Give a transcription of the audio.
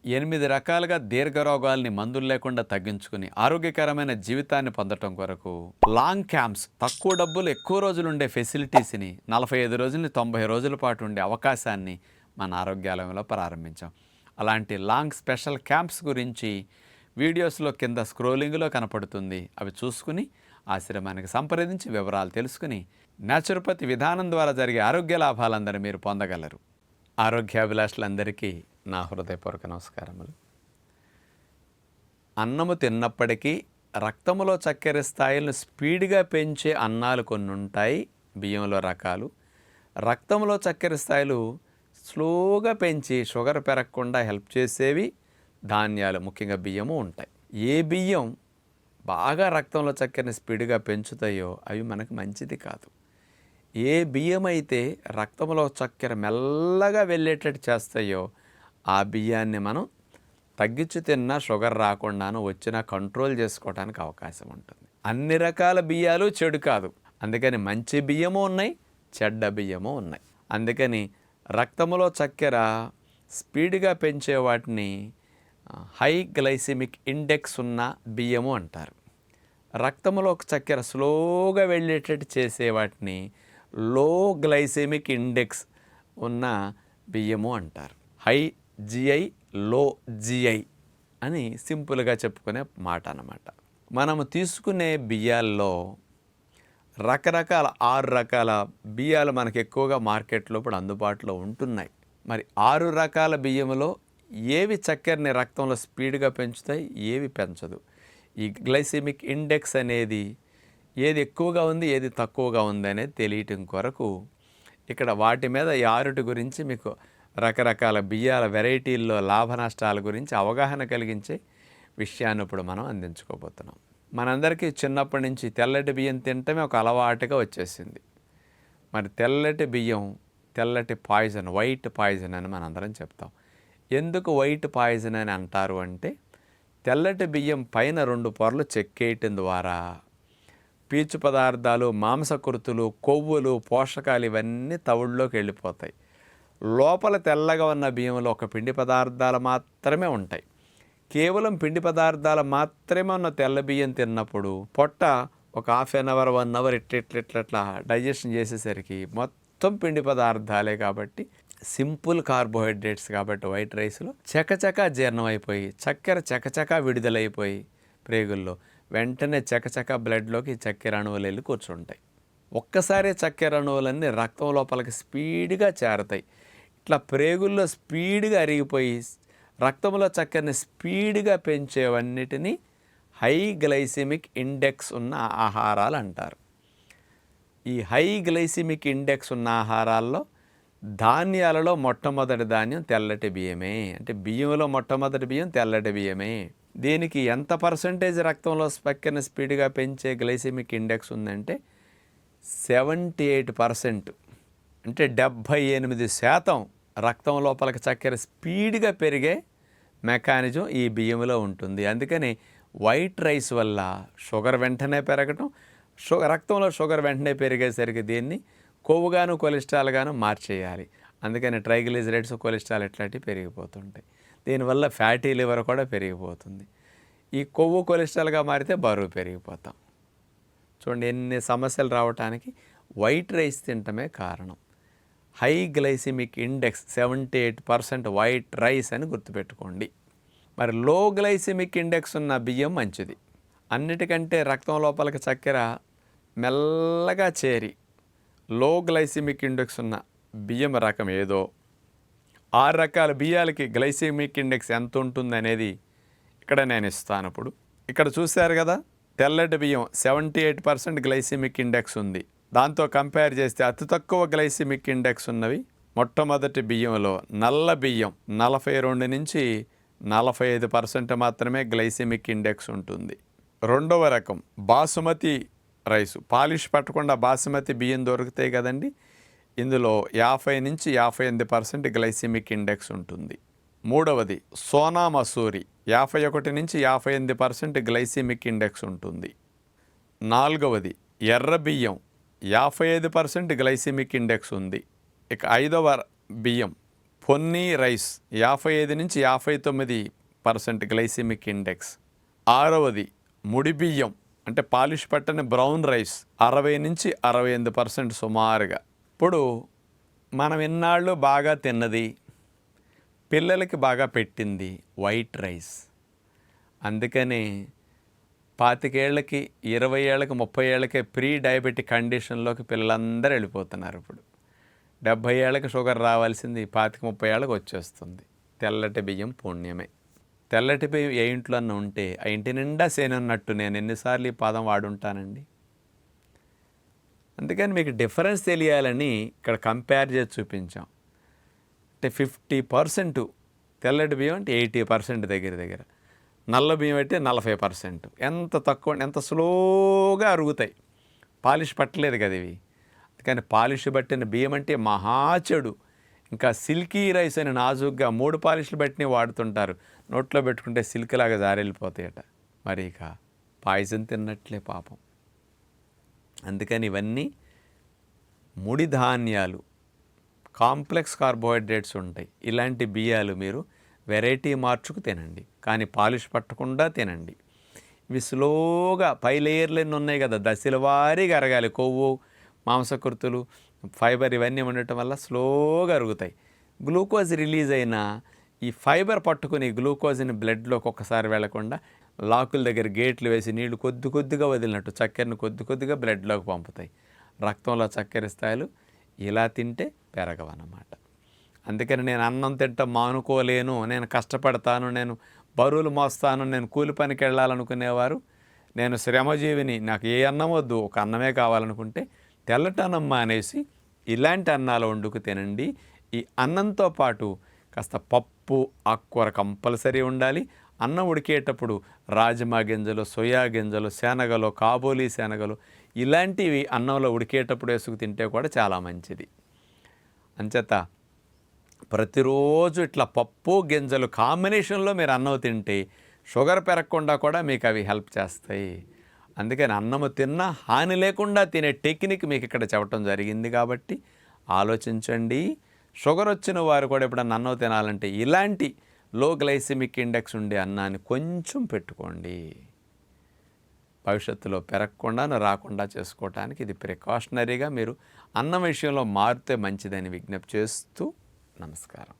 8 రకాలుగా దీర్ఘరోగాల్ని మందులు లేకుండా తగ్గించుకుని ఆరోగ్యకరమైన జీవితాన్ని పొందటం కొరకు లాంగ్ క్యాంప్స్, తక్కువ డబ్బులు ఎక్కువ రోజులు ఉండే ఫెసిలిటీస్ని 45 రోజులని 90 రోజుల పాటు ఉండే అవకాశాన్ని మన ఆరోగ్యాలయంలో ప్రారంభించాం. అలాంటి లాంగ్ స్పెషల్ క్యాంప్స్ గురించి వీడియోస్లో కింద స్క్రోలింగ్లో కనపడుతుంది. అవి చూసుకుని ఆశ్రమానికి సంప్రదించి వివరాలు తెలుసుకుని న్యాచురోపతి విధానం ద్వారా జరిగే ఆరోగ్య లాభాలందరూ మీరు పొందగలరు. ఆరోగ్యాభిలాషులందరికీ నా హృదయపూర్వక నమస్కారములు. అన్నము తిన్నప్పటికీ రక్తములో చక్కెర స్థాయిలను స్పీడ్గా పెంచే అన్నాలు కొన్ని ఉంటాయి. బియ్యంలో రకాలు. రక్తంలో చక్కెర స్థాయిలు స్లోగా పెంచి షుగర్ పెరగకుండా హెల్ప్ చేసేవి ధాన్యాలు, ముఖ్యంగా బియ్యము ఉంటాయి. ఏ బియ్యం బాగా రక్తంలో చక్కెరని స్పీడ్గా పెంచుతాయో అవి మనకు మంచిది కాదు. ఏ బియ్యం అయితే రక్తంలో చక్కెర మెల్లగా వెళ్ళేటట్టు చేస్తాయో ఆ బియ్యాన్ని మనం తగ్గించి తిన్నా షుగర్ రాకుండాను వచ్చినా కంట్రోల్ చేసుకోవడానికి అవకాశం ఉంటుంది. అన్ని రకాల బియ్యాలు చెడు కాదు. అందుకని మంచి బియ్యము ఉన్నాయి, చెడ్డ బియ్యము ఉన్నాయి. అందుకని రక్తంలో చక్కెర స్పీడ్గా పెంచే వాటిని హై గ్లైసిమిక్ ఇండెక్స్ ఉన్న బియ్యము అంటారు. రక్తంలో చక్కెర స్లోగా వెళ్ళేటట్టు చేసే వాటిని లో గ్లైసెమిక్ ఇండెక్స్ ఉన్న బియ్యము అంటారు. హై జిఐ, లో జిఐ అని సింపుల్గా చెప్పుకునే మాట అన్నమాట. మనము తీసుకునే బియ్యాల్లో రకరకాల 6 రకాల బియ్యాలు మనకు ఎక్కువగా మార్కెట్లో ఇప్పుడు అందుబాటులో ఉంటున్నాయి. మరి 6 రకాల బియ్యంలో ఏవి చక్కెరని రక్తంలో స్పీడ్గా పెంచుతాయి, ఏవి పెంచదు? ఈ గ్లైసెమిక్ ఇండెక్స్ అనేది ఏది ఎక్కువగా ఉంది, ఏది తక్కువగా ఉంది అనేది తెలియటం కొరకు ఇక్కడ వాటి మీద ఈ 6 గురించి మీకు రకరకాల బియ్యాల వెరైటీల్లో లాభ నష్టాల గురించి అవగాహన కలిగించే విషయాన్ని ఇప్పుడు మనం అందించుకోబోతున్నాం. మనందరికీ చిన్నప్పటి నుంచి తెల్లటి బియ్యం తినటమే ఒక అలవాటుగా వచ్చేసింది. మరి తెల్లటి బియ్యం తెల్లటి పాయిజన్, వైట్ పాయిజన్ అని మనందరం చెప్తాం. ఎందుకు వైట్ పాయిజన్ అని అంటారు అంటే తెల్లటి బియ్యం పైన 2 పొరలు చెక్కేయటం ద్వారా పీచు పదార్థాలు, మాంసకృతులు, కొవ్వులు, పోషకాలు ఇవన్నీ తవుడులోకి వెళ్ళిపోతాయి. లోపల తెల్లగా ఉన్న బియ్యంలో ఒక పిండి పదార్థాలు మాత్రమే ఉంటాయి. కేవలం పిండి పదార్థాలు మాత్రమే ఉన్న తెల్ల బియ్యం తిన్నప్పుడు పొట్ట ఒక హాఫ్ అన్ అవర్ 1 అవర్ ఇట్లా డైజెషన్ చేసేసరికి మొత్తం పిండి పదార్థాలే కాబట్టి సింపుల్ కార్బోహైడ్రేట్స్ కాబట్టి వైట్ రైస్లో చకచకా జీర్ణం అయిపోయి చక్కెర చకచకా విడుదలైపోయి ప్రేగుల్లో వెంటనే చకచక బ్లడ్లోకి చక్కెర అణువులు వెళ్ళి కూర్చుంటాయి. ఒక్కసారి చక్కెర అణువులన్నీ రక్తం లోపలికి స్పీడ్గా చేరతాయి. ఇట్లా ప్రేగుల్లో స్పీడ్గా అరిగిపోయి రక్తంలో చక్కెరని స్పీడ్గా పెంచేవన్నిటినీ హై గ్లైసిమిక్ ఇండెక్స్ ఉన్న ఆహారాలు అంటారు. ఈ హై గ్లైసిమిక్ ఇండెక్స్ ఉన్న ఆహారాల్లో ధాన్యాలలో మొట్టమొదటి ధాన్యం తెల్లటి బియ్యమే. అంటే బియ్యంలో మొట్టమొదటి బియ్యం తెల్లటి బియ్యమే. దీనికి ఎంత పర్సంటేజ్ రక్తంలో చక్కెరని స్పీడ్గా పెంచే గ్లైసెమిక్ ఇండెక్స్ ఉందంటే 78%. అంటే 78% రక్తం లోపలికి చక్కెర స్పీడ్గా పెరిగే మెకానిజం ఈ బియ్యంలో ఉంటుంది. అందుకని వైట్ రైస్ వల్ల షుగర్ వెంటనే పెరగటం, రక్తంలో షుగర్ వెంటనే పెరిగేసరికి దీన్ని కొవ్వుగాను కొలెస్ట్రాల్ గాను మార్చేయాలి. అందుకని ట్రైగ్లిజరైడ్స్, కొలెస్ట్రాల్ ఇట్లాంటివి పెరిగిపోతుంటాయి. దీనివల్ల ఫ్యాటీ లివర్ కూడా పెరిగిపోతుంది. ఈ కొవ్వు కొలెస్ట్రాల్గా మారితే బరువు పెరిగిపోతాం. చూడండి ఎన్ని సమస్యలు రావడానికి వైట్ రైస్ తినటమే కారణం. High glycemic index 78% white rice అని గుర్తుపెట్టుకోండి. మరి లో గ్లైసిమిక్ ఇండెక్స్ ఉన్న బియ్యం మంచిది. అన్నిటికంటే రక్తం లోపలికి చక్కెర మెల్లగా చేరి లో గ్లైసిమిక్ ఇండెక్స్ ఉన్న బియ్యం రకం ఏదో 6 రకాల బియ్యాలకి గ్లైసెమిక్ ఇండెక్స్ ఎంత ఉంటుంది అనేది ఇక్కడ నేను ఇస్తాను. ఇప్పుడు ఇక్కడ చూశారు కదా, తెల్లటి బియ్యం 78% గ్లైసెమిక్ ఇండెక్స్ ఉంది. దాంతో కంపేర్ చేస్తే అతి తక్కువ గ్లైసెమిక్ ఇండెక్స్ ఉన్నవి మొట్టమొదటి బియ్యంలో నల్ల బియ్యం 42 నుంచి 45% మాత్రమే గ్లైసెమిక్ ఇండెక్స్ ఉంటుంది. రెండవ రకం బాసుమతి రైసు, పాలిష్ పట్టకుండా బాసుమతి బియ్యం దొరుకుతాయి కదండి, ఇందులో 50 నుంచి 58% గ్లైసెమిక్ ఇండెక్స్ ఉంటుంది. మూడవది సోనా మసూరి 51 నుంచి 58% గ్లైసెమిక్ ఇండెక్స్ ఉంటుంది. నాలుగవది ఎర్ర బియ్యం 55% గ్లైసెమిక్ ఇండెక్స్ ఉంది. ఇక ఐదవ బియ్యం పొన్నీ రైస్ 55 నుంచి 59% గ్లైసిమిక్ ఇండెక్స్. 6వది ముడి బియ్యం అంటే పాలిష్ పట్టని బ్రౌన్ రైస్ 60 నుంచి 68% సుమారుగా. ఇప్పుడు మనం ఇన్నాళ్ళు బాగా తిన్నది, పిల్లలకి బాగా పెట్టింది వైట్ రైస్. అందుకని 25 ఏళ్ళకి 20 ఏళ్ళకి 30 ఏళ్ళకే ప్రీ డయాబెటిక్ కండిషన్లోకి పిల్లలందరూ వెళ్ళిపోతున్నారు. ఇప్పుడు 70 ఏళ్ళకి షుగర్ రావాల్సింది 25-30 ఏళ్ళకి వచ్చేస్తుంది. తెల్లటి బియ్యం పుణ్యమే. తెల్లటి బియ్యం ఏ ఇంట్లో అన్న ఉంటే ఆ ఇంటి నిండా సేనున్నట్టు నేను ఎన్నిసార్లు ఈ పదం వాడుంటానండి. అందుకని మీకు డిఫరెన్స్ తెలియాలని ఇక్కడ కంపేర్ చేసి చూపించాం. అంటే 50% తెల్లటి బియ్యం అంటే 80% దగ్గర. నల్ల బియ్యం అయితే 40%. ఎంత తక్కువ, ఎంత స్లోగా అరుగుతాయి. పాలిష్ పట్టలేదు కదా ఇవి. అందుకని పాలిష్ పట్టిన బియ్యం అంటే మహా చెడు. ఇంకా సిల్కీ రైస్ అని నాజుగ్గా 3 పాలిష్లు పట్టినవి వాడుతుంటారు. నోట్లో పెట్టుకుంటే సిల్క్ లాగా జారెళ్ళిపోతాయట. మరి ఇక పాయిజన్ తిన్నట్లే పాపం. అందుకని ఇవన్నీ ముడి ధాన్యాలు, కాంప్లెక్స్ కార్బోహైడ్రేట్స్ ఉంటాయి. ఇలాంటి బియ్యాలు మీరు వెరైటీ మార్చుకు తినండి, కానీ పాలిష్ పట్టకుండా తినండి. ఇవి స్లోగా పై లేయర్లు ఎన్ని ఉన్నాయి కదా, దశల వారీగా అరగాలి. కొవ్వు, మాంసకృతులు, ఫైబర్ ఇవన్నీ ఉండటం వల్ల స్లోగా అరుగుతాయి. గ్లూకోజ్ రిలీజ్ అయిన ఈ ఫైబర్ పట్టుకుని గ్లూకోజ్ని బ్లడ్లోకి ఒక్కసారి వెళ్లకుండా లాకుల దగ్గర గేట్లు వేసి నీళ్లు కొద్దిగా వదిలినట్టు చక్కెరను కొద్దిగా బ్లడ్లోకి పంపుతాయి. రక్తంలో చక్కెర స్థాయిలు ఇలా తింటే పెరగవన్నమాట. అందుకని నేను అన్నం తింటాం మానుకోలేను, నేను కష్టపడతాను, నేను బరువులు మోస్తాను, నేను కూలి పనికి వెళ్ళాలనుకునేవారు, నేను శ్రమజీవిని, నాకు ఏ అన్నం వద్దు, ఒక అన్నమే కావాలనుకుంటే తెల్లటన్నం మానేసి ఇలాంటి అన్నాలు వండుకు తినండి. ఈ అన్నంతో పాటు కాస్త పప్పు, ఆకుకూర కంపల్సరీ ఉండాలి. అన్నం ఉడికేటప్పుడు రాజ్మా గింజలు, సోయా గింజలు, శనగలు, కాబోలి శనగలు ఇలాంటివి అన్నంలో ఉడికేటప్పుడు వేసుకు తింటే కూడా చాలా మంచిది. అంచేత ప్రతిరోజు ఇట్లా పప్పు గింజలు కాంబినేషన్లో మీరు అన్నం తింటే షుగర్ పెరగకుండా కూడా మీకు అవి హెల్ప్ చేస్తాయి. అందుకని అన్నము తిన్నా హాని లేకుండా తినే టెక్నిక్ మీకు ఇక్కడ చెప్పడం జరిగింది కాబట్టి ఆలోచించండి. షుగర్ వచ్చిన వారు కూడా ఎప్పుడన్నా అన్నం తినాలంటే ఇలాంటి లో గ్లైసిమిక్ ఇండెక్స్ ఉండే అన్నాన్ని కొంచెం పెట్టుకోండి. భవిష్యత్తులో పెరగకుండా రాకుండా చేసుకోవటానికి ఇది ప్రికాషనరీగా మీరు అన్నం విషయంలో మారితే మంచిదని విజ్ఞప్తి చేస్తూ నమస్కారం.